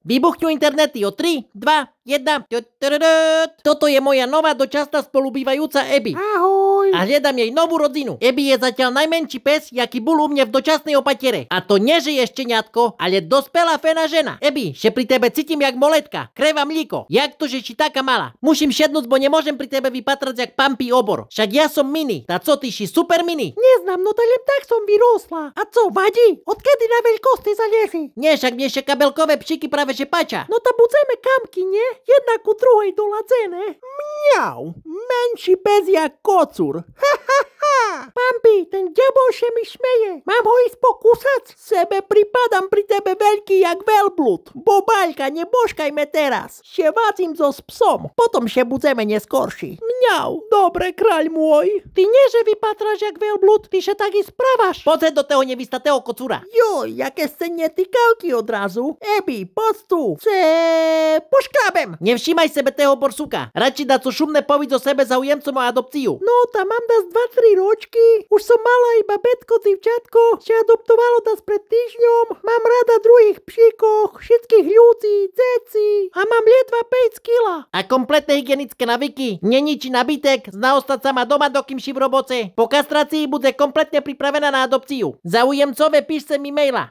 Vybuchnú internety o 3, 2, 1. Toto je moja nová dočasná spolubývajúca Abby. Ahoj. A hľadám jej novú rodinu. Abby je zatiaľ najmenší pes, jaký bol u mňa v dočasnej opatere. A to nežije šteniatko, ale dospelá féna žena. Abby, že pri tebe cítim jak moletka. Kreva mlíko. Jak to, že si taká malá? Musím šednúť, bo nemôžem pri tebe vypatrať jak pampí obor. Však ja som mini. Tá co ty si super mini? Neznám, no to len tak som vyrosla. A co, vadí? Odkedy na veľkosti zależy? Nie, však mne še kabelkové pšíky práve že páča. No to budeme kamky, nie? Jedna ku druhej doladzené. Mňau, menší pes jak kocúr. Ha, ha, ha. Pampi, ten ďabolše mi šmeje. Mám ho ísť pokúsať? Sebe pripadám pri tebe veľký jak veľblud. Bobaľka, nebožkajme teraz. Še vácim so s psom, potom še budeme neskorší. Mňau, dobre, kráľ môj. Ty nie, že vypatráš jak veľblud, ty še tak i správaš. Poď do toho nevystatého kocúra. Joj, jaké ste netykavky odrazu. Abby, poď tu. Poškrábem. Nevšímaj sebe toho borsuka. Radši dá co šumné povíť o sebe zaujemcom o adopciu. No, tam mám das 2-3 ročky. Už som mala iba betko, divčatko, že adoptovalo das pred týždňom. Mám rada druhých pšíkoch, všetkých ľudí, deci a mám ledva 5 kila. A kompletné hygienické navyky, neničí nabytek, zná ostať sama doma, dokým ši v roboce. Po kastrácii bude kompletne pripravená na adopciu. Zaujemcové píšte mi maila.